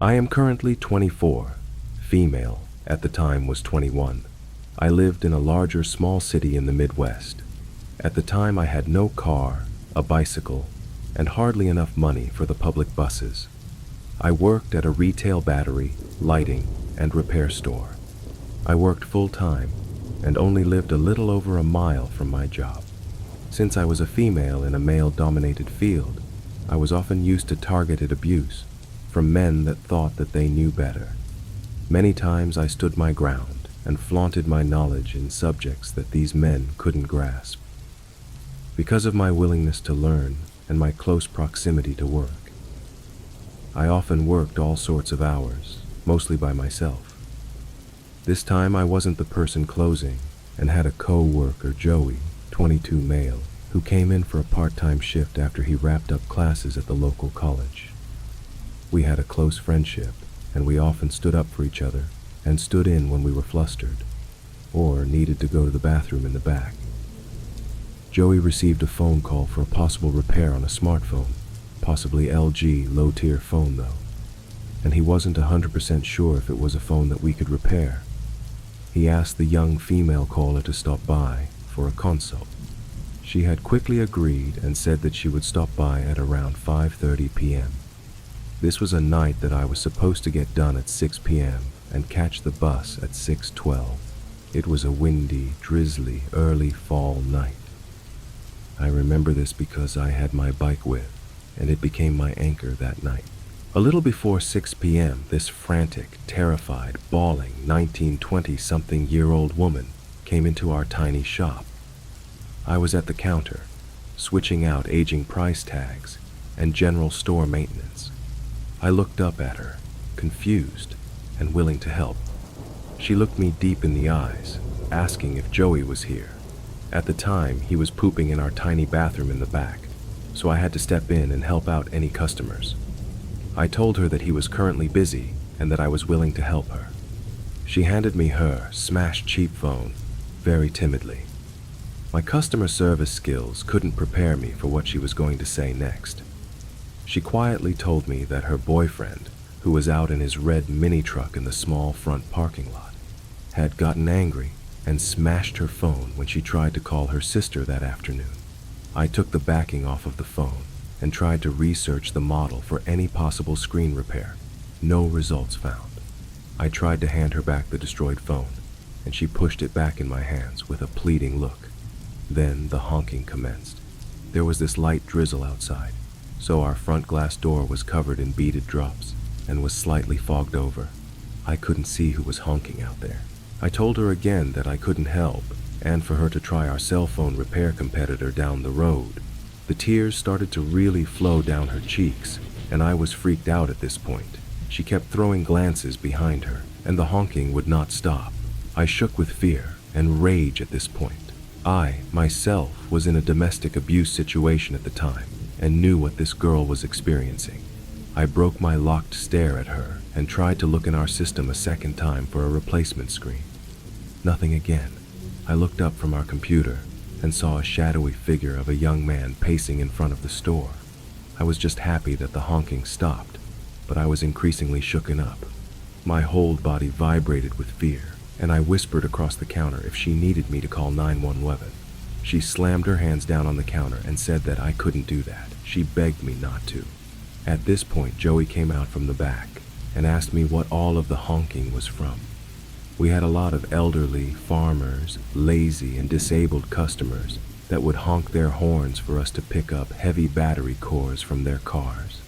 I am currently 24, female, at the time was 21. I lived in a larger small city in the Midwest. At the time I had no car, a bicycle, and hardly enough money for the public buses. I worked at a retail battery, lighting, and repair store. I worked full-time and only lived a little over a mile from my job. Since I was a female in a male-dominated field, I was often used to targeted abuse from men that thought that they knew better. Many times I stood my ground and flaunted my knowledge in subjects that these men couldn't grasp. Because of my willingness to learn and my close proximity to work, I often worked all sorts of hours, mostly by myself. This time I wasn't the person closing and had a co-worker, Joey, 22 male, who came in for a part-time shift after he wrapped up classes at the local college. We had a close friendship, and we often stood up for each other and stood in when we were flustered or needed to go to the bathroom in the back. Joey received a phone call for a possible repair on a smartphone, possibly LG low-tier phone though, and he wasn't 100% sure if it was a phone that we could repair. He asked the young female caller to stop by for a consult. She had quickly agreed and said that she would stop by at around 5:30 p.m. This was a night that I was supposed to get done at 6 p.m. and catch the bus at 6:12. It was a windy, drizzly, early fall night. I remember this because I had my bike with, and it became my anchor that night. A little before 6 p.m., this frantic, terrified, bawling 19-20-something-year-old woman came into our tiny shop. I was at the counter, switching out aging price tags and general store maintenance. I looked up at her, confused and willing to help. She looked me deep in the eyes, asking if Joey was here. At the time, he was pooping in our tiny bathroom in the back, so I had to step in and help out any customers. I told her that he was currently busy and that I was willing to help her. She handed me her smashed cheap phone, very timidly. My customer service skills couldn't prepare me for what she was going to say next. She quietly told me that her boyfriend, who was out in his red mini truck in the small front parking lot, had gotten angry and smashed her phone when she tried to call her sister that afternoon. I took the backing off of the phone and tried to research the model for any possible screen repair. No results found. I tried to hand her back the destroyed phone, and she pushed it back in my hands with a pleading look. Then the honking commenced. There was this light drizzle outside, so our front glass door was covered in beaded drops and was slightly fogged over. I couldn't see who was honking out there. I told her again that I couldn't help and for her to try our cell phone repair competitor down the road. The tears started to really flow down her cheeks, and I was freaked out at this point. She kept throwing glances behind her, and the honking would not stop. I shook with fear and rage at this point. I, myself, was in a domestic abuse situation at the time and knew what this girl was experiencing. I broke my locked stare at her and tried to look in our system a second time for a replacement screen. Nothing again. I looked up from our computer and saw a shadowy figure of a young man pacing in front of the store. I was just happy that the honking stopped, but I was increasingly shooken up. My whole body vibrated with fear, and I whispered across the counter if she needed me to call 911. She slammed her hands down on the counter and said that I couldn't do that. She begged me not to. At this point, Joey came out from the back and asked me what all of the honking was from. We had a lot of elderly, farmers, lazy, and disabled customers that would honk their horns for us to pick up heavy battery cores from their cars.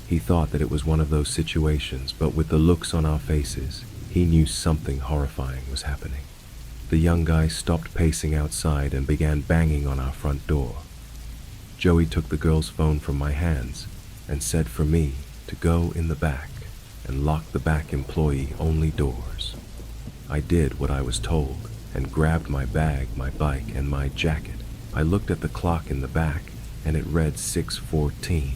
He thought that it was one of those situations, but with the looks on our faces, he knew something horrifying was happening. The young guy stopped pacing outside and began banging on our front door. Joey took the girl's phone from my hands and said for me to go in the back and lock the back employee-only doors. I did what I was told and grabbed my bag, my bike, and my jacket. I looked at the clock in the back and it read 6:14.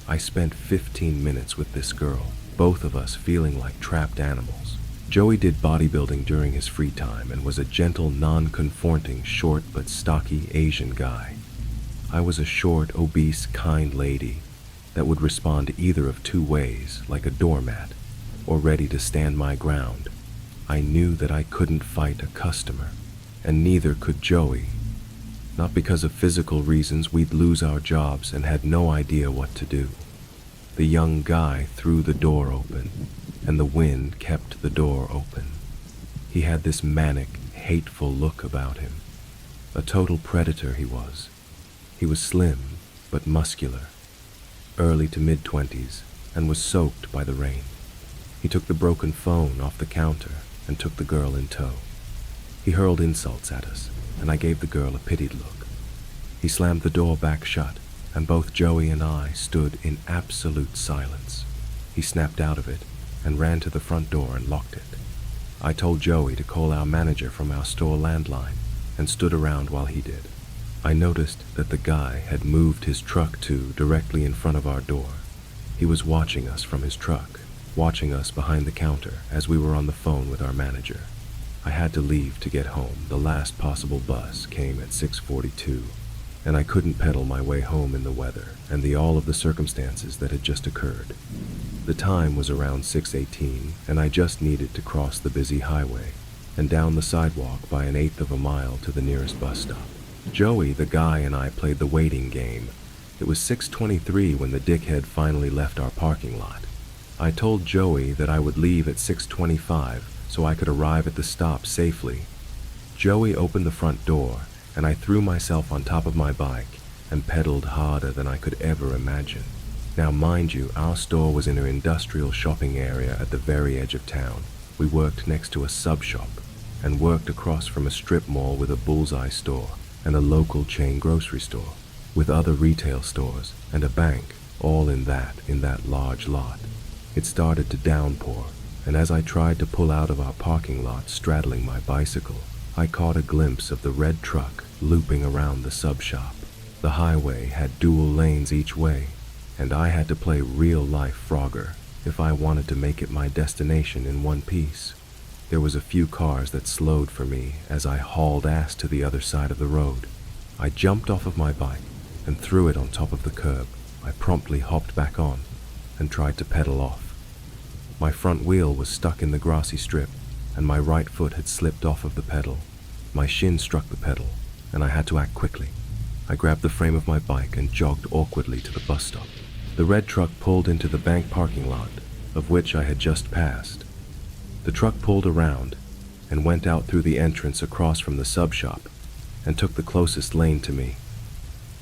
I spent 15 minutes with this girl, both of us feeling like trapped animals. Joey did bodybuilding during his free time and was a gentle, non-conforming, short but stocky Asian guy. I was a short, obese, kind lady, that would respond either of two ways, like a doormat, or ready to stand my ground. I knew that I couldn't fight a customer, and neither could Joey. Not because of physical reasons, we'd lose our jobs and had no idea what to do. The young guy threw the door open, and the wind kept the door open. He had this manic, hateful look about him. A total predator he was. He was slim, but muscular, early to mid-20s, and was soaked by the rain. He took the broken phone off the counter and took the girl in tow. He hurled insults at us, and I gave the girl a pitied look. He slammed the door back shut, and both Joey and I stood in absolute silence. He snapped out of it and ran to the front door and locked it. I told Joey to call our manager from our store landline and stood around while he did. I noticed that the guy had moved his truck directly in front of our door. He was watching us from his truck, watching us behind the counter as we were on the phone with our manager. I had to leave to get home. The last possible bus came at 6:42, and I couldn't pedal my way home in the weather and all of the circumstances that had just occurred. The time was around 6:18, and I just needed to cross the busy highway and down the sidewalk by an eighth of a mile to the nearest bus stop. Joey, the guy, and I played the waiting game. It was 6:23 when the dickhead finally left our parking lot. I told Joey that I would leave at 6:25 so I could arrive at the stop safely. Joey opened the front door, and I threw myself on top of my bike and pedaled harder than I could ever imagine. Now, mind you, our store was in an industrial shopping area at the very edge of town. We worked next to a sub shop and worked across from a strip mall with a bullseye store and a local chain grocery store with other retail stores and a bank, all in that large lot. It started to downpour, and as I tried to pull out of our parking lot straddling my bicycle, I caught a glimpse of the red truck looping around the sub shop. The highway had dual lanes each way, and I had to play real-life Frogger if I wanted to make it my destination in one piece. There was a few cars that slowed for me as I hauled ass to the other side of the road. I jumped off of my bike and threw it on top of the curb. I promptly hopped back on and tried to pedal off. My front wheel was stuck in the grassy strip, and my right foot had slipped off of the pedal. My shin struck the pedal, and I had to act quickly. I grabbed the frame of my bike and jogged awkwardly to the bus stop. The red truck pulled into the bank parking lot, of which I had just passed. The truck pulled around and went out through the entrance across from the sub shop and took the closest lane to me.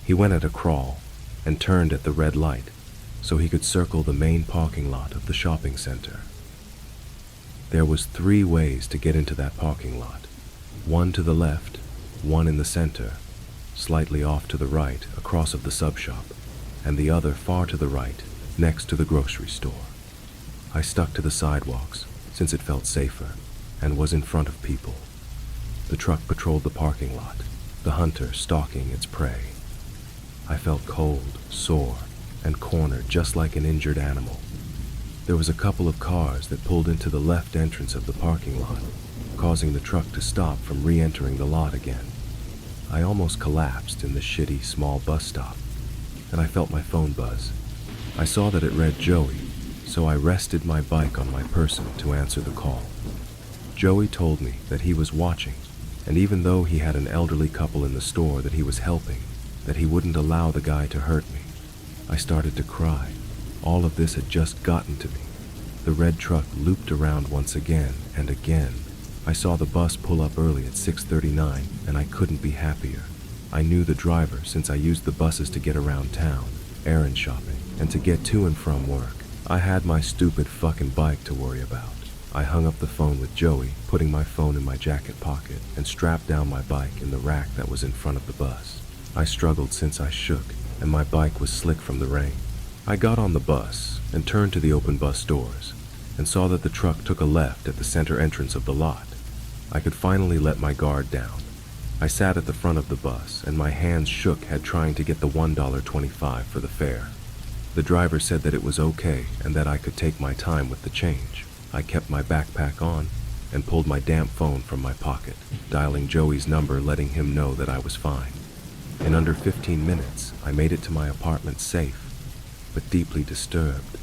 He went at a crawl and turned at the red light so he could circle the main parking lot of the shopping center. There was 3 ways to get into that parking lot. One to the left, one in the center, slightly off to the right across of the sub shop, and the other far to the right next to the grocery store. I stuck to the sidewalks since it felt safer and was in front of people. The truck patrolled the parking lot, the hunter stalking its prey. I felt cold, sore, and cornered just like an injured animal. There was a couple of cars that pulled into the left entrance of the parking lot, causing the truck to stop from re-entering the lot again. I almost collapsed in the shitty small bus stop, and I felt my phone buzz. I saw that it read Joey, so I rested my bike on my person to answer the call. Joey told me that he was watching, and even though he had an elderly couple in the store that he was helping, that he wouldn't allow the guy to hurt me. I started to cry. All of this had just gotten to me. The red truck looped around once again and again. I saw the bus pull up early at 6:39, and I couldn't be happier. I knew the driver since I used the buses to get around town, errand shopping, and to get to and from work. I had my stupid fucking bike to worry about. I hung up the phone with Joey, putting my phone in my jacket pocket, and strapped down my bike in the rack that was in front of the bus. I struggled since I shook, and my bike was slick from the rain. I got on the bus and turned to the open bus doors and saw that the truck took a left at the center entrance of the lot. I could finally let my guard down. I sat at the front of the bus and my hands shook at trying to get the $1.25 for the fare. The driver said that it was okay and that I could take my time with the change. I kept my backpack on and pulled my damp phone from my pocket, dialing Joey's number, letting him know that I was fine. In under 15 minutes, I made it to my apartment safe. but deeply disturbed.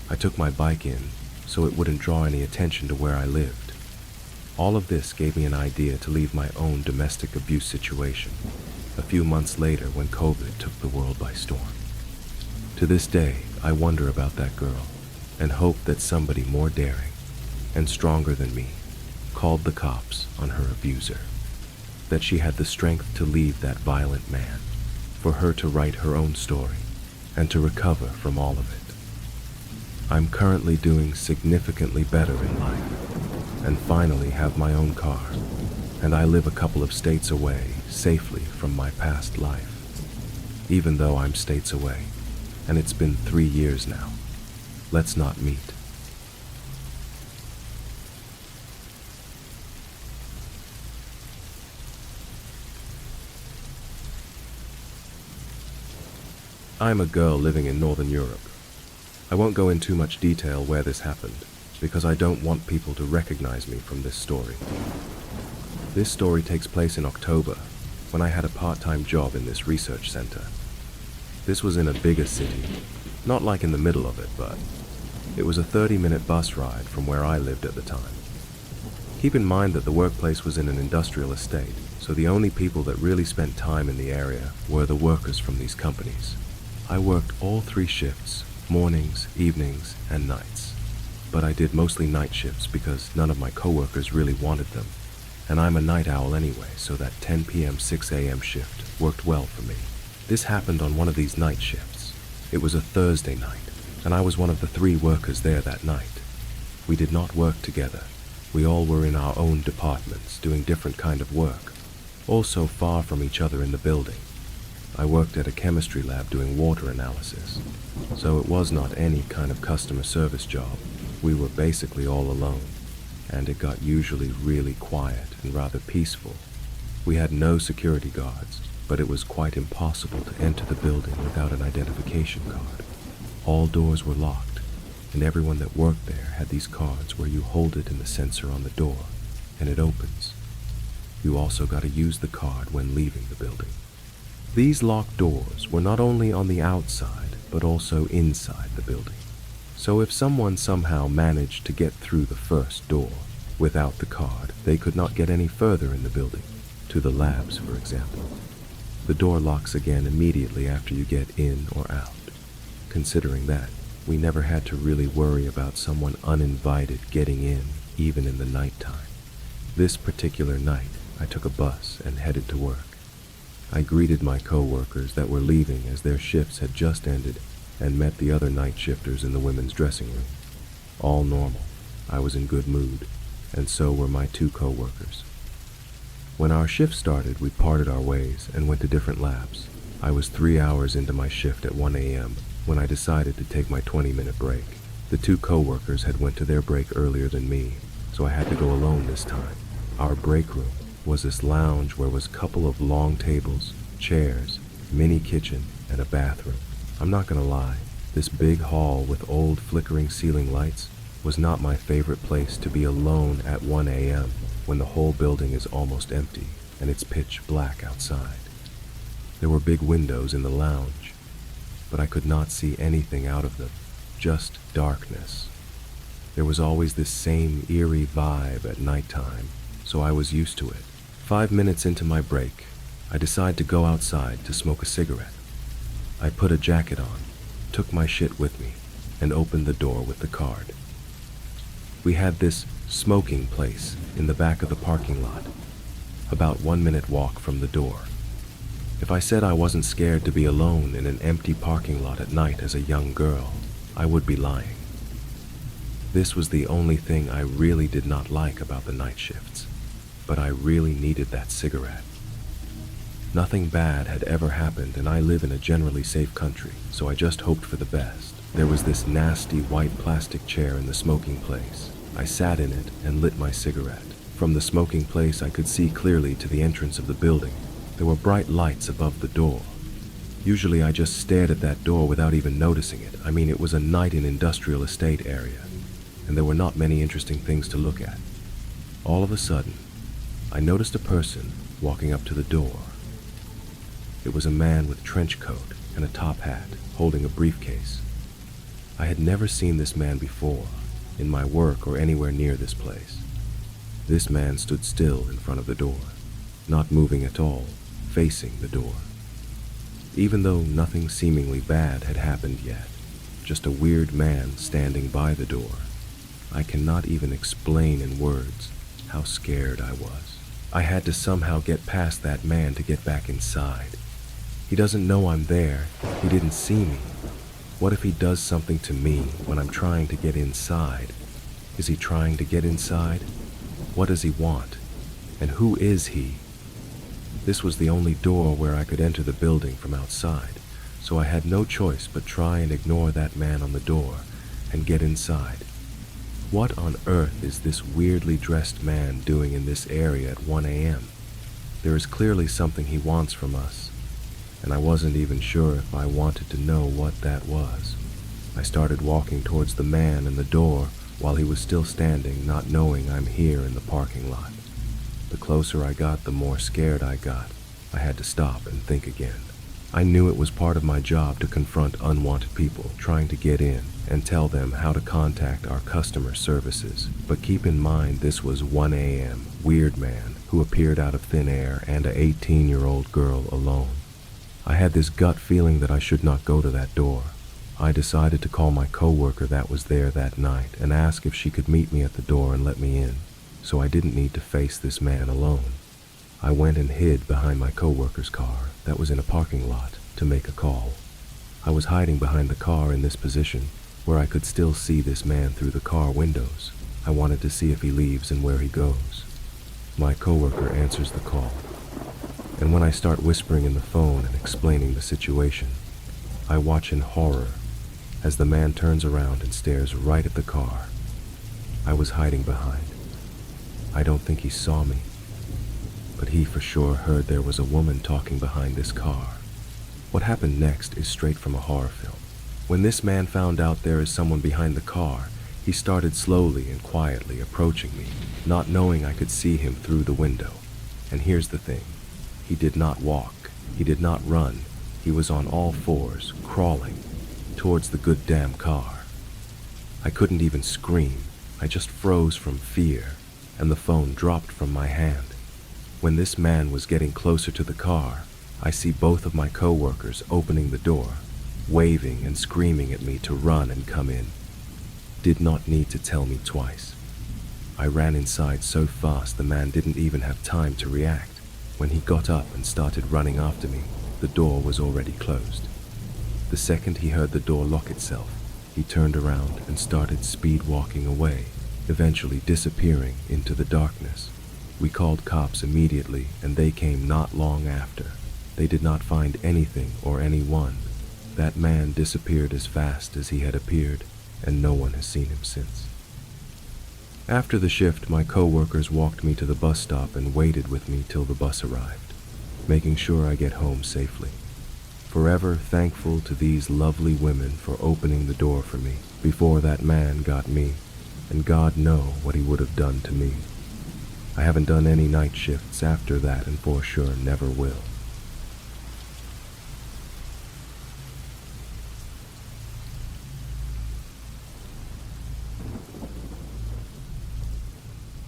I took my bike in so it wouldn't draw any attention to where I lived. All of this gave me an idea to leave my own domestic abuse situation a few months later when COVID took the world by storm. To this day, I wonder about that girl and hope that somebody more daring and stronger than me called the cops on her abuser, that she had the strength to leave that violent man, for her to write her own story and to recover from all of it. I'm currently doing significantly better in life and finally have my own car, and I live a couple of states away safely from my past life, even though I'm states away, and it's been 3 years now. Let's not meet. I'm a girl living in Northern Europe. I won't go in too much detail where this happened, because I don't want people to recognize me from this story. This story takes place in October, when I had a part-time job in this research center. This was in a bigger city, not like in the middle of it, but it was a 30-minute bus ride from where I lived at the time. Keep in mind that the workplace was in an industrial estate, so the only people that really spent time in the area were the workers from these companies. I worked all 3 shifts, mornings, evenings, and nights. But I did mostly night shifts because none of my coworkers really wanted them. And I'm a night owl anyway, so that 10 p.m. 6 a.m. shift worked well for me. This happened on one of these night shifts. It was a Thursday night, and I was one of the 3 workers there that night. We did not work together. We all were in our own departments, doing different kind of work, also far from each other in the building. I worked at a chemistry lab doing water analysis, so it was not any kind of customer service job. We were basically all alone, and it got usually really quiet and rather peaceful. We had no security guards, but it was quite impossible to enter the building without an identification card. All doors were locked, and everyone that worked there had these cards where you hold it in the sensor on the door, and it opens. You also got to use the card when leaving the building. These locked doors were not only on the outside, but also inside the building. So if someone somehow managed to get through the first door without the card, they could not get any further in the building, to the labs, for example. The door locks again immediately after you get in or out. Considering that, we never had to really worry about someone uninvited getting in, even in the nighttime. This particular night, I took a bus and headed to work. I greeted my co-workers that were leaving as their shifts had just ended and met the other night shifters in the women's dressing room. All normal. I was in good mood, and so were my 2 co-workers. When our shift started, we parted our ways and went to different labs. I was 3 hours into my shift at 1 a.m. when I decided to take my 20-minute break. The 2 co-workers had went to their break earlier than me, so I had to go alone this time. Our break room was this lounge where was a couple of long tables, chairs, mini kitchen, and a bathroom. I'm not gonna lie, this big hall with old flickering ceiling lights was not my favorite place to be alone at 1 a.m. when the whole building is almost empty and it's pitch black outside. There were big windows in the lounge, but I could not see anything out of them, just darkness. There was always this same eerie vibe at nighttime, so I was used to it. 5 minutes into my break, I decided to go outside to smoke a cigarette. I put a jacket on, took my shit with me, and opened the door with the card. We had this smoking place in the back of the parking lot, about 1 minute walk from the door. If I said I wasn't scared to be alone in an empty parking lot at night as a young girl, I would be lying. This was the only thing I really did not like about the night shifts, but I really needed that cigarette. Nothing bad had ever happened, and I live in a generally safe country, so I just hoped for the best. There was this nasty white plastic chair in the smoking place. I sat in it and lit my cigarette. From the smoking place, I could see clearly to the entrance of the building. There were bright lights above the door. Usually I just stared at that door without even noticing it. I mean, it was a night in industrial estate area, and there were not many interesting things to look at. All of a sudden, I noticed a person walking up to the door. It was a man with a trench coat and a top hat, holding a briefcase. I had never seen this man before, in my work or anywhere near this place. This man stood still in front of the door, not moving at all, facing the door. Even though nothing seemingly bad had happened yet, just a weird man standing by the door. I cannot even explain in words how scared I was. I had to somehow get past that man to get back inside. He doesn't know I'm there. He didn't see me. What if he does something to me when I'm trying to get inside? Is he trying to get inside? What does he want? And who is he? This was the only door where I could enter the building from outside, so I had no choice but try and ignore that man on the door and get inside. What on earth is this weirdly dressed man doing in this area at 1 a.m.? There is clearly something he wants from us, and I wasn't even sure if I wanted to know what that was. I started walking towards the man and the door while he was still standing, not knowing I'm here in the parking lot. The closer I got, the more scared I got. I had to stop and think again. I knew it was part of my job to confront unwanted people trying to get in and tell them how to contact our customer services. But keep in mind, this was 1 a.m. weird man who appeared out of thin air and an 18-year-old girl alone. I had this gut feeling that I should not go to that door. I decided to call my coworker that was there that night and ask if she could meet me at the door and let me in, so I didn't need to face this man alone. I went and hid behind my coworker's car that was in a parking lot to make a call. I was hiding behind the car in this position where I could still see this man through the car windows. I wanted to see if he leaves and where he goes. My coworker answers the call, and when I start whispering in the phone and explaining the situation, I watch in horror as the man turns around and stares right at the car I was hiding behind. I don't think he saw me, but he for sure heard there was a woman talking behind this car. What happened next is straight from a horror film. When this man found out there is someone behind the car, he started slowly and quietly approaching me, not knowing I could see him through the window. And here's the thing, he did not walk, he did not run, he was on all fours, crawling towards the good damn car. I couldn't even scream, I just froze from fear, and the phone dropped from my hand. When this man was getting closer to the car, I see both of my coworkers opening the door, waving and screaming at me to run and come in. Did not need to tell me twice. I ran inside so fast the man didn't even have time to react. When he got up and started running after me, the door was already closed. The second he heard the door lock itself, he turned around and started speed walking away, eventually disappearing into the darkness. We called cops immediately, and they came not long after. They did not find anything or anyone. That man disappeared as fast as he had appeared, and no one has seen him since. After the shift, my coworkers walked me to the bus stop and waited with me till the bus arrived, making sure I get home safely. Forever thankful to these lovely women for opening the door for me before that man got me, and God know what he would have done to me. I haven't done any night shifts after that, and for sure never will.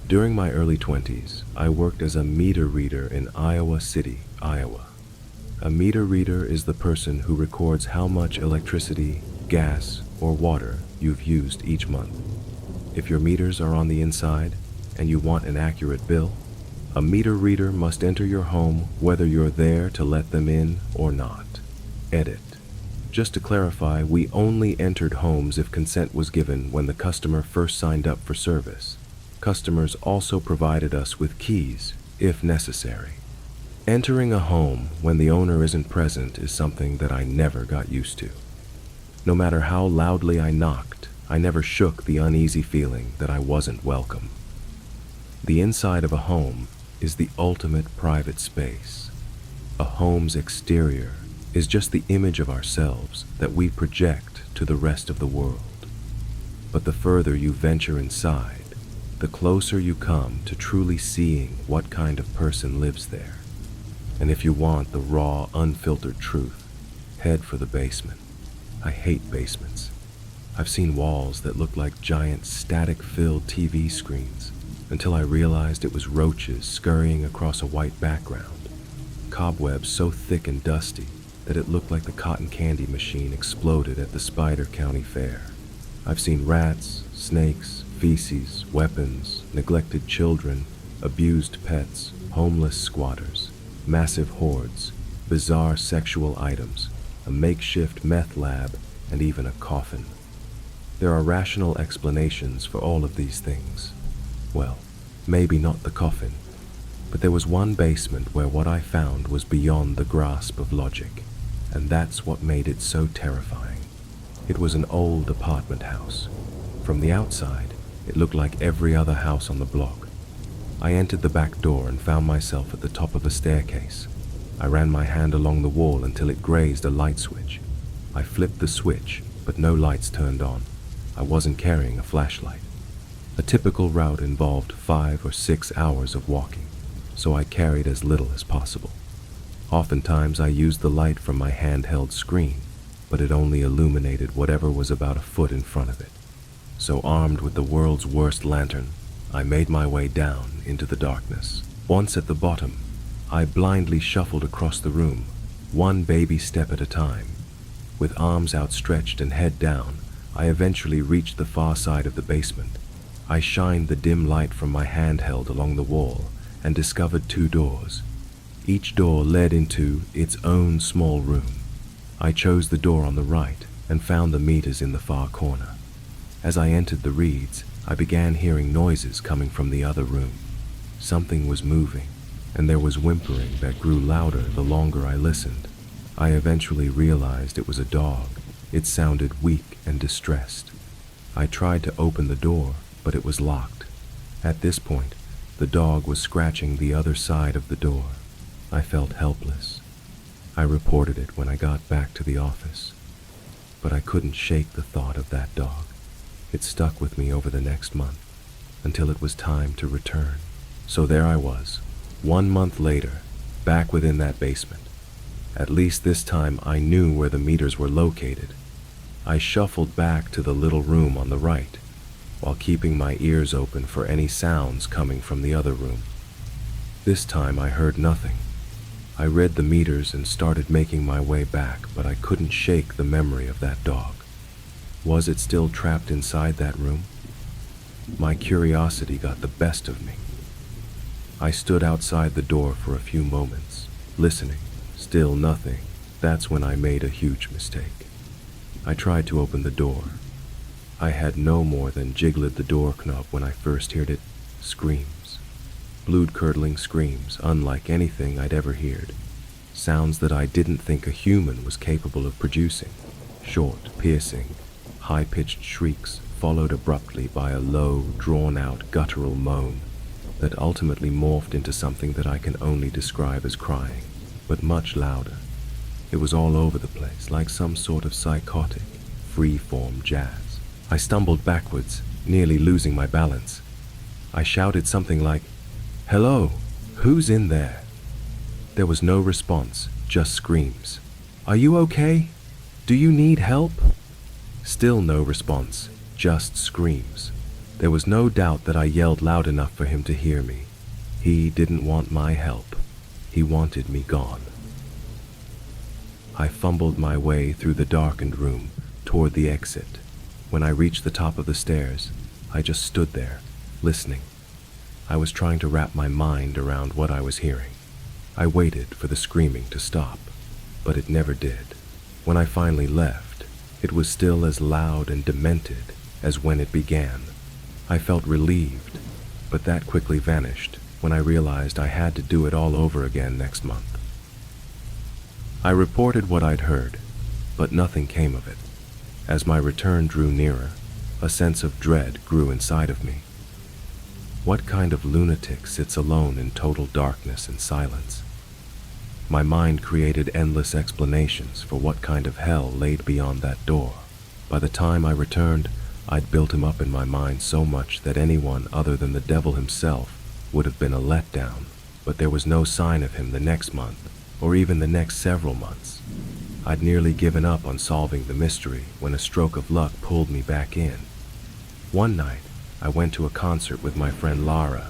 During my early 20s, I worked as a meter reader in Iowa City, Iowa. A meter reader is the person who records how much electricity, gas, or water you've used each month. If your meters are on the inside and you want an accurate bill, a meter reader must enter your home whether you're there to let them in or not. Edit. Just to clarify, we only entered homes if consent was given when the customer first signed up for service. Customers also provided us with keys, if necessary. Entering a home when the owner isn't present is something that I never got used to. No matter how loudly I knocked, I never shook the uneasy feeling that I wasn't welcome. The inside of a home is the ultimate private space. A home's exterior is just the image of ourselves that we project to the rest of the world. But the further you venture inside, the closer you come to truly seeing what kind of person lives there. And if you want the raw, unfiltered truth, head for the basement. I hate basements. I've seen walls that looked like giant static-filled TV screens, until I realized it was roaches scurrying across a white background, cobwebs so thick and dusty that it looked like the cotton candy machine exploded at the Spider County Fair. I've seen rats, snakes, feces, weapons, neglected children, abused pets, homeless squatters, massive hordes, bizarre sexual items, a makeshift meth lab, and even a coffin. There are rational explanations for all of these things. Well, maybe not the coffin, but there was one basement where what I found was beyond the grasp of logic, and that's what made it so terrifying. It was an old apartment house. From the outside, it looked like every other house on the block. I entered the back door and found myself at the top of a staircase. I ran my hand along the wall until it grazed a light switch. I flipped the switch, but no lights turned on. I wasn't carrying a flashlight. A typical route involved 5 or 6 hours of walking, so I carried as little as possible. Oftentimes I used the light from my handheld screen, but it only illuminated whatever was about a foot in front of it. So armed with the world's worst lantern, I made my way down into the darkness. Once at the bottom, I blindly shuffled across the room, one baby step at a time. With arms outstretched and head down, I eventually reached the far side of the basement. I shined the dim light from my handheld along the wall and discovered 2 doors. Each door led into its own small room. I chose the door on the right and found the meters in the far corner. As I entered the reeds, I began hearing noises coming from the other room. Something was moving, and there was whimpering that grew louder the longer I listened. I eventually realized it was a dog. It sounded weak and distressed. I tried to open the door, but it was locked. At this point, the dog was scratching the other side of the door. I felt helpless. I reported it when I got back to the office, but I couldn't shake the thought of that dog. It stuck with me over the next month, until it was time to return. So there I was, 1 month later, back within that basement. At least this time I knew where the meters were located. I shuffled back to the little room on the right, while keeping my ears open for any sounds coming from the other room. This time I heard nothing. I read the meters and started making my way back, but I couldn't shake the memory of that dog. Was it still trapped inside that room? My curiosity got the best of me. I stood outside the door for a few moments, listening. Still nothing. That's when I made a huge mistake. I tried to open the door. I had no more than jiggled the door knob when I first heard it. Screams. Blood-curdling screams, unlike anything I'd ever heard. Sounds that I didn't think a human was capable of producing. Short, piercing, high-pitched shrieks followed abruptly by a low, drawn-out, guttural moan that ultimately morphed into something that I can only describe as crying, but much louder. It was all over the place, like some sort of psychotic, free-form jazz. I stumbled backwards, nearly losing my balance. I shouted something like, "Hello, who's in there?" There was no response, just screams. "Are you okay? Do you need help?" Still no response, just screams. There was no doubt that I yelled loud enough for him to hear me. He didn't want my help. He wanted me gone. I fumbled my way through the darkened room toward the exit. When I reached the top of the stairs, I just stood there, listening. I was trying to wrap my mind around what I was hearing. I waited for the screaming to stop, but it never did. When I finally left, it was still as loud and demented as when it began. I felt relieved, but that quickly vanished when I realized I had to do it all over again next month. I reported what I'd heard, but nothing came of it. As my return drew nearer, a sense of dread grew inside of me. What kind of lunatic sits alone in total darkness and silence? My mind created endless explanations for what kind of hell laid beyond that door. By the time I returned, I'd built him up in my mind so much that anyone other than the devil himself would have been a letdown, but there was no sign of him the next month, or even the next several months. I'd nearly given up on solving the mystery when a stroke of luck pulled me back in. One night, I went to a concert with my friend Lara.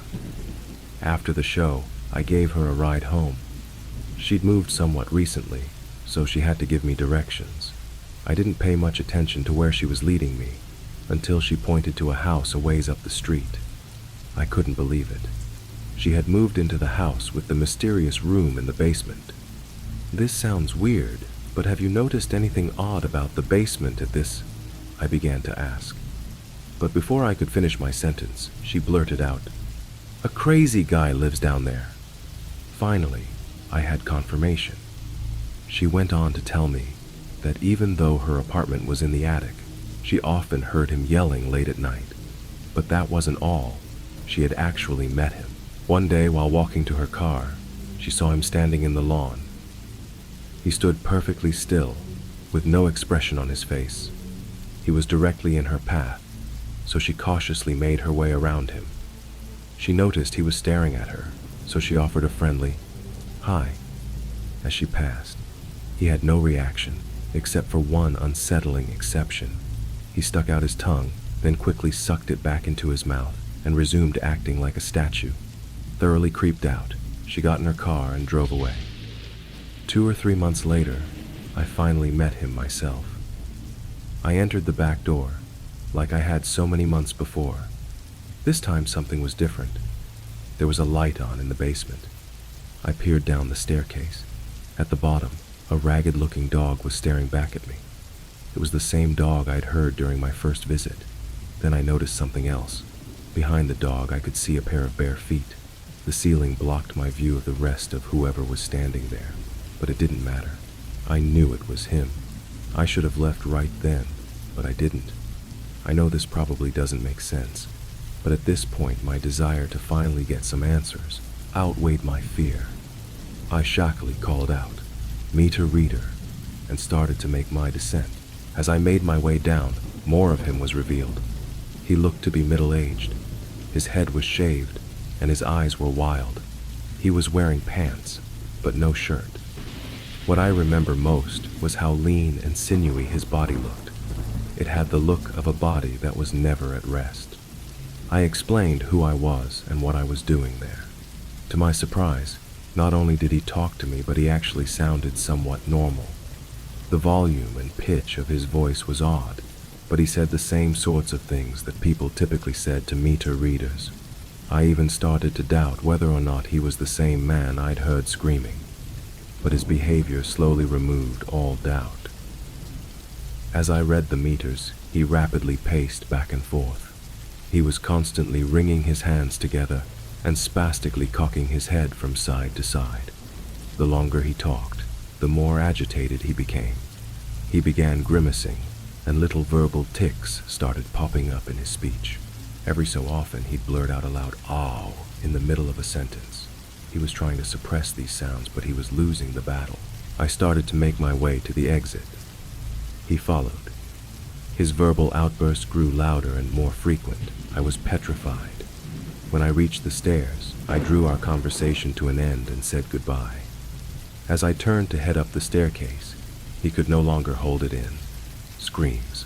After the show, I gave her a ride home. She'd moved somewhat recently, so she had to give me directions. I didn't pay much attention to where she was leading me until she pointed to a house a ways up the street. I couldn't believe it. She had moved into the house with the mysterious room in the basement. "This sounds weird, but have you noticed anything odd about the basement at this?" I began to ask. But before I could finish my sentence, she blurted out, "A crazy guy lives down there." Finally, I had confirmation. She went on to tell me that even though her apartment was in the attic, she often heard him yelling late at night. But that wasn't all. She had actually met him. One day while walking to her car, she saw him standing in the lawn. He stood perfectly still, with no expression on his face. He was directly in her path, so she cautiously made her way around him. She noticed he was staring at her, so she offered a friendly, "Hi," as she passed. He had no reaction, except for one unsettling exception. He stuck out his tongue, then quickly sucked it back into his mouth and resumed acting like a statue. Thoroughly creeped out, she got in her car and drove away. 2 or 3 months later, I finally met him myself. I entered the back door, like I had so many months before. This time something was different. There was a light on in the basement. I peered down the staircase. At the bottom, a ragged-looking dog was staring back at me. It was the same dog I'd heard during my first visit. Then I noticed something else. Behind the dog, I could see a pair of bare feet. The ceiling blocked my view of the rest of whoever was standing there, but it didn't matter. I knew it was him. I should have left right then, but I didn't. I know this probably doesn't make sense, but at this point my desire to finally get some answers outweighed my fear. I shockily called out, "Meter reader," and started to make my descent. As I made my way down, more of him was revealed. He looked to be middle-aged. His head was shaved, and his eyes were wild. He was wearing pants, but no shirt. What I remember most was how lean and sinewy his body looked. It had the look of a body that was never at rest. I explained who I was and what I was doing there. To my surprise, not only did he talk to me, but he actually sounded somewhat normal. The volume and pitch of his voice was odd, but he said the same sorts of things that people typically said to meter readers. I even started to doubt whether or not he was the same man I'd heard screaming, but his behavior slowly removed all doubt. As I read the meters, he rapidly paced back and forth. He was constantly wringing his hands together and spastically cocking his head from side to side. The longer he talked, the more agitated he became. He began grimacing, and little verbal tics started popping up in his speech. Every so often, he'd blurt out a loud "ow" in the middle of a sentence. He was trying to suppress these sounds, but he was losing the battle. I started to make my way to the exit. He followed. His verbal outbursts grew louder and more frequent. I was petrified. When I reached the stairs, I drew our conversation to an end and said goodbye. As I turned to head up the staircase, he could no longer hold it in. Screams.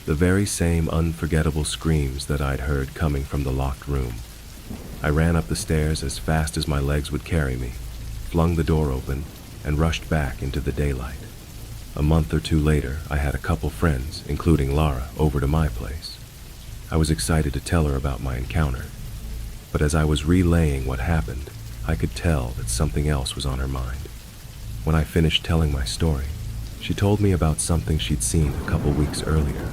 The very same unforgettable screams that I'd heard coming from the locked room. I ran up the stairs as fast as my legs would carry me, flung the door open, and rushed back into the daylight. A month or two later, I had a couple friends, including Lara, over to my place. I was excited to tell her about my encounter, but as I was relaying what happened, I could tell that something else was on her mind. When I finished telling my story, she told me about something she'd seen a couple weeks earlier.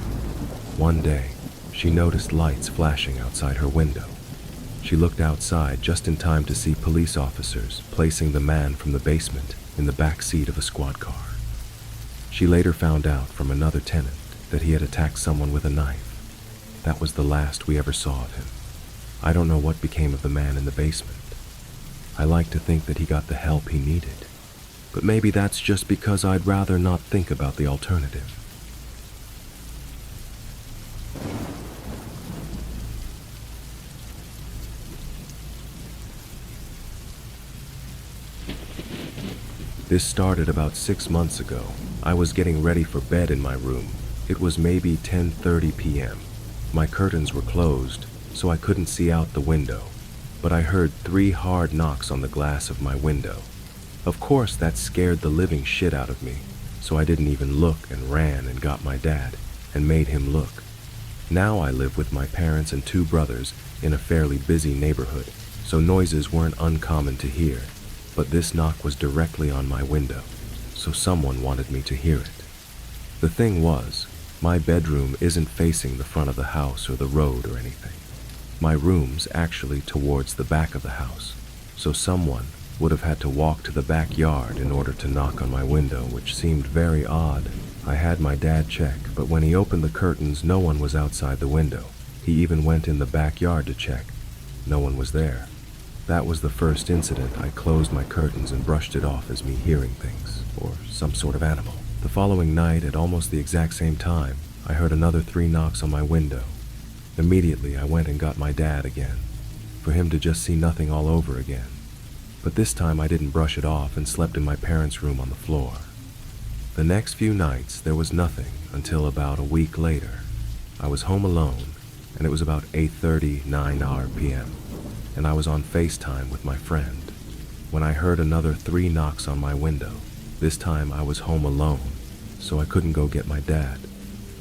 One day, she noticed lights flashing outside her window. She looked outside just in time to see police officers placing the man from the basement in the back seat of a squad car. She later found out from another tenant that he had attacked someone with a knife. That was the last we ever saw of him. I don't know what became of the man in the basement. I like to think that he got the help he needed, but maybe that's just because I'd rather not think about the alternative. This started about 6 months ago, I was getting ready for bed in my room. It was maybe 10:30 p.m. My curtains were closed, so I couldn't see out the window, but I heard 3 hard knocks on the glass of my window. Of course, that scared the living shit out of me, so I didn't even look and ran and got my dad and made him look. Now I live with my parents and 2 brothers in a fairly busy neighborhood, so noises weren't uncommon to hear, but this knock was directly on my window, so someone wanted me to hear it. The thing was, my bedroom isn't facing the front of the house or the road or anything. My room's actually towards the back of the house, so someone would have had to walk to the backyard in order to knock on my window, which seemed very odd. I had my dad check, but when he opened the curtains, no one was outside the window. He even went in the backyard to check. No one was there. That was the first incident. I closed my curtains and brushed it off as me hearing things, or some sort of animal. The following night, at almost the exact same time, I heard another 3 knocks on my window. Immediately, I went and got my dad again, for him to just see nothing all over again. But this time I didn't brush it off and slept in my parents' room on the floor. The next few nights, there was nothing until about a week later. I was home alone, and it was about 8:30, 9 p.m., and I was on FaceTime with my friend when I heard another 3 knocks on my window. This time I was home alone, so I couldn't go get my dad,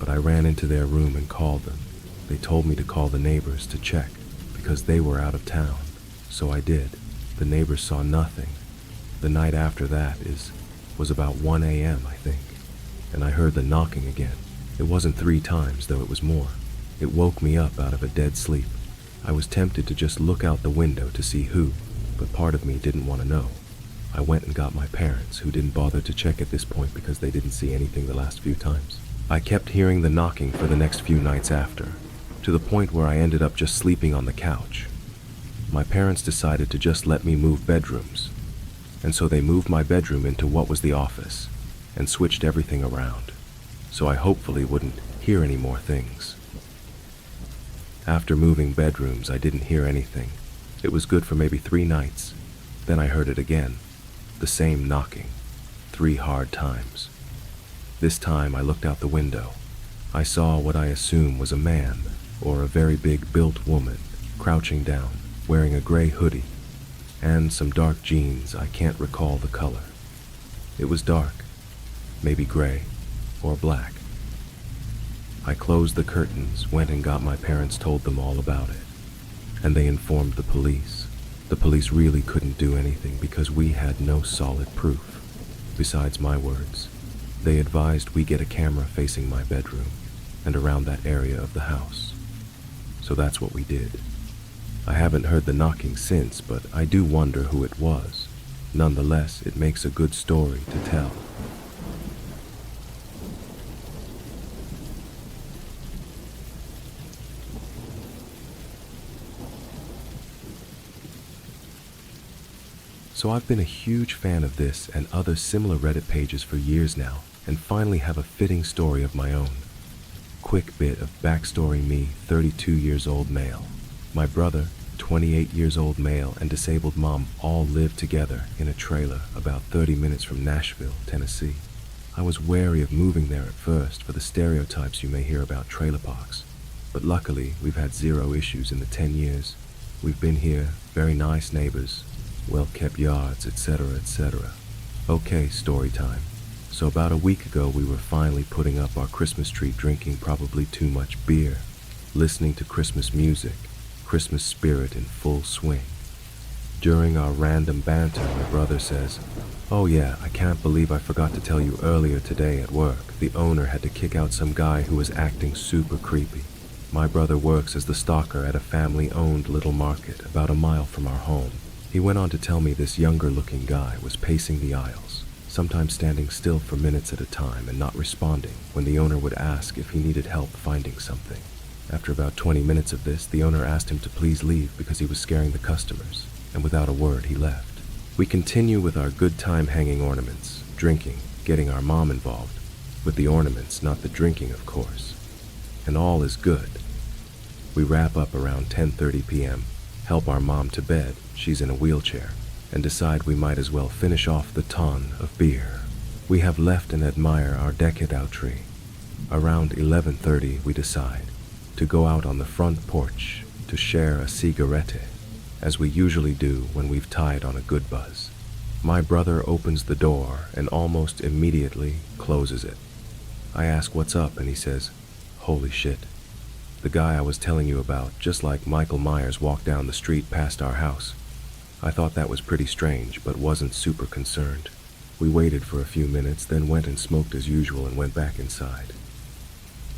but I ran into their room and called them. They told me to call the neighbors to check because they were out of town, so I did. The neighbors saw nothing. The night after that was about 1 a.m., I think, and I heard the knocking again. It wasn't 3 times, though it was more. It woke me up out of a dead sleep. I was tempted to just look out the window to see who, but part of me didn't want to know. I went and got my parents, who didn't bother to check at this point because they didn't see anything the last few times. I kept hearing the knocking for the next few nights after, to the point where I ended up just sleeping on the couch. My parents decided to just let me move bedrooms, and so they moved my bedroom into what was the office and switched everything around, so I hopefully wouldn't hear any more things. After moving bedrooms, I didn't hear anything. It was good for maybe 3 nights. Then I heard it again, the same knocking, 3 hard times. This time I looked out the window. I saw what I assume was a man or a very big built woman crouching down, wearing a gray hoodie and some dark jeans. I can't recall the color. It was dark, maybe gray or black. I closed the curtains, went and got my parents, told them all about it, and they informed the police. The police really couldn't do anything because we had no solid proof, besides my words. They advised we get a camera facing my bedroom and around that area of the house. So that's what we did. I haven't heard the knocking since, but I do wonder who it was. Nonetheless, it makes a good story to tell. So I've been a huge fan of this and other similar Reddit pages for years now, and finally have a fitting story of my own. Quick bit of backstory: me, 32 years old male. My brother, 28 years old male, and disabled mom all lived together in a trailer about 30 minutes from Nashville, Tennessee. I was wary of moving there at first for the stereotypes you may hear about trailer parks, but luckily we've had 0 issues in the 10 years. We've been here, very nice neighbors, well-kept yards, etc., etc. Okay, story time. So about a week ago, we were finally putting up our Christmas tree, drinking probably too much beer, listening to Christmas music, Christmas spirit in full swing. During our random banter, my brother says, "Oh yeah, I can't believe I forgot to tell you earlier today at work. The owner had to kick out some guy who was acting super creepy." My brother works as the stalker at a family-owned little market about a mile from our home. He went on to tell me this younger-looking guy was pacing the aisles, sometimes standing still for minutes at a time and not responding when the owner would ask if he needed help finding something. After about 20 minutes of this, the owner asked him to please leave because he was scaring the customers, and without a word, he left. We continue with our good time hanging ornaments, drinking, getting our mom involved, with the ornaments, not the drinking, of course. And all is good. We wrap up around 10:30 p.m., help our mom to bed, she's in a wheelchair, and decide we might as well finish off the ton of beer. We have left and admire our decadal tree. Around 11:30 we decide to go out on the front porch to share a cigarette, as we usually do when we've tied on a good buzz. My brother opens the door and almost immediately closes it. I ask what's up and he says, "Holy shit. The guy I was telling you about, just like Michael Myers, walked down the street past our house." I thought that was pretty strange, but wasn't super concerned. We waited for a few minutes, then went and smoked as usual and went back inside.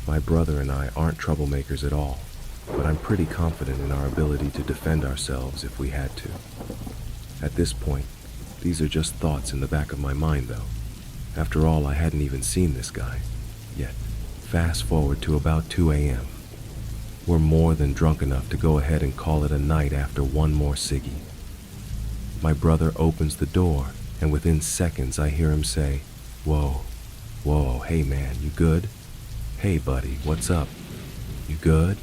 My brother and I aren't troublemakers at all, but I'm pretty confident in our ability to defend ourselves if we had to. At this point, these are just thoughts in the back of my mind though. After all, I hadn't even seen this guy yet. Fast forward to about 2 a.m. We're more than drunk enough to go ahead and call it a night after one more ciggy. My brother opens the door, and within seconds I hear him say, "Whoa, whoa, hey man, you good? Hey buddy, what's up? You good?"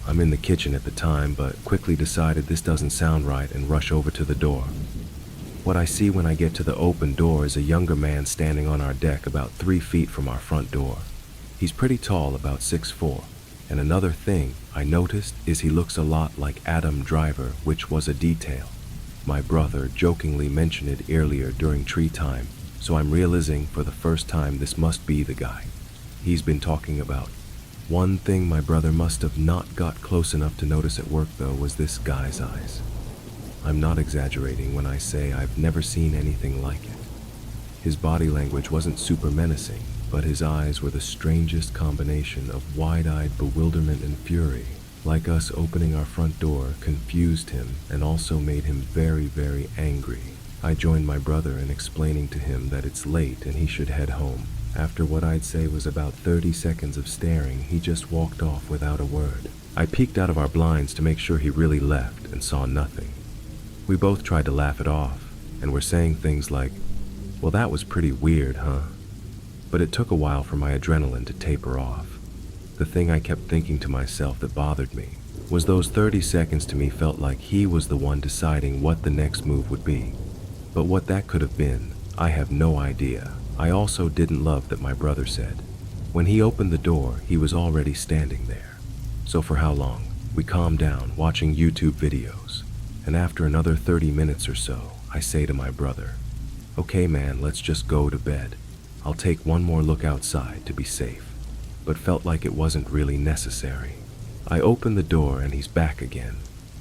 I'm in the kitchen at the time, but quickly decided this doesn't sound right and rush over to the door. What I see when I get to the open door is a younger man standing on our deck about 3 feet from our front door. He's pretty tall, about 6'4", and another thing I noticed is he looks a lot like Adam Driver, which was a detail. My brother jokingly mentioned it earlier during tree time, so I'm realizing for the first time this must be the guy he's been talking about. One thing my brother must have not got close enough to notice at work though was this guy's eyes. I'm not exaggerating when I say I've never seen anything like it. His body language wasn't super menacing, but his eyes were the strangest combination of wide-eyed bewilderment and fury. Like us opening our front door confused him and also made him very, very angry. I joined my brother in explaining to him that it's late and he should head home. After what I'd say was about 30 seconds of staring, he just walked off without a word. I peeked out of our blinds to make sure he really left and saw nothing. We both tried to laugh it off and were saying things like, "Well, that was pretty weird, huh?" But it took a while for my adrenaline to taper off. The thing I kept thinking to myself that bothered me was those 30 seconds to me felt like he was the one deciding what the next move would be. But what that could have been, I have no idea. I also didn't love that my brother said, when he opened the door, he was already standing there. So for how long? We calmed down, watching YouTube videos. And after another 30 minutes or so, I say to my brother, "Okay man, let's just go to bed. I'll take one more look outside to be safe." But felt like it wasn't really necessary. I open the door and he's back again.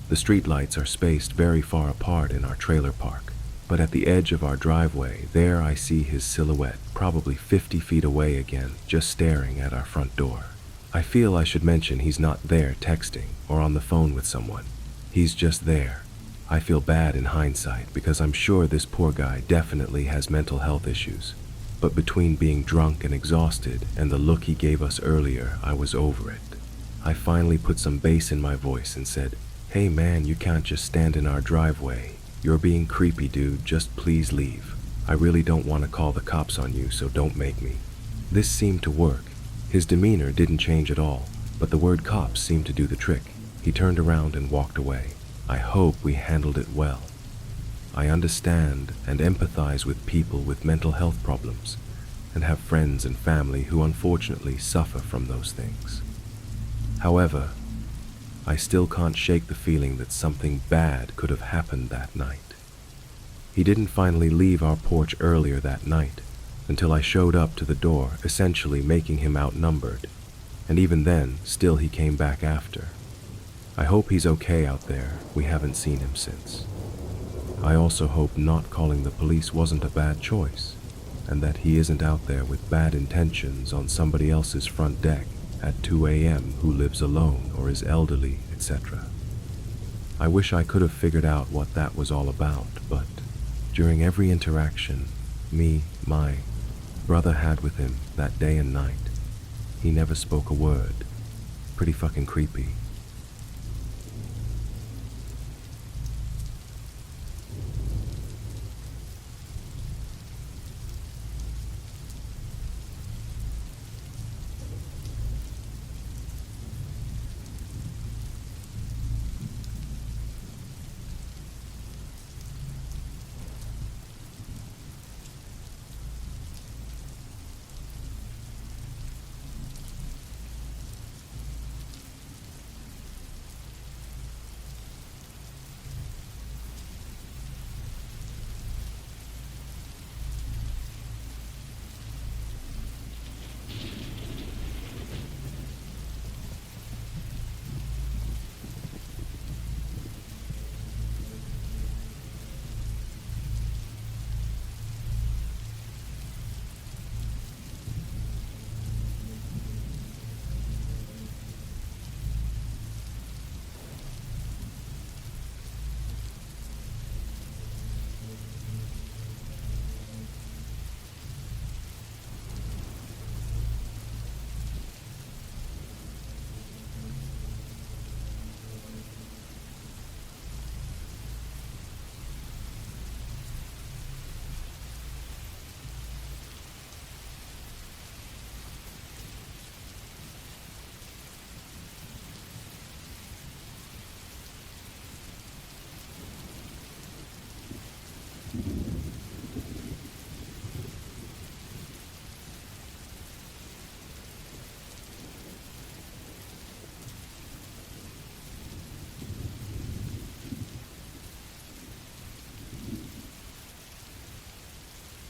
The streetlights are spaced very far apart in our trailer park, but at the edge of our driveway, there I see his silhouette, probably 50 feet away again, just staring at our front door. I feel I should mention he's not there texting or on the phone with someone. He's just there. I feel bad in hindsight because I'm sure this poor guy definitely has mental health issues. But between being drunk and exhausted and the look he gave us earlier, I was over it. I finally put some bass in my voice and said, "Hey man, you can't just stand in our driveway. You're being creepy, dude. Just please leave. I really don't want to call the cops on you, so don't make me." This seemed to work. His demeanor didn't change at all, but the word cops seemed to do the trick. He turned around and walked away. I hope we handled it well. I understand and empathize with people with mental health problems and have friends and family who unfortunately suffer from those things. However, I still can't shake the feeling that something bad could have happened that night. He didn't finally leave our porch earlier that night until I showed up to the door, essentially making him outnumbered, and even then, still he came back after. I hope he's okay out there. We haven't seen him since. I also hope not calling the police wasn't a bad choice, and that he isn't out there with bad intentions on somebody else's front deck at 2 a.m. who lives alone or is elderly, etc. I wish I could have figured out what that was all about, but during every interaction my brother had with him that day and night, he never spoke a word. Pretty fucking creepy.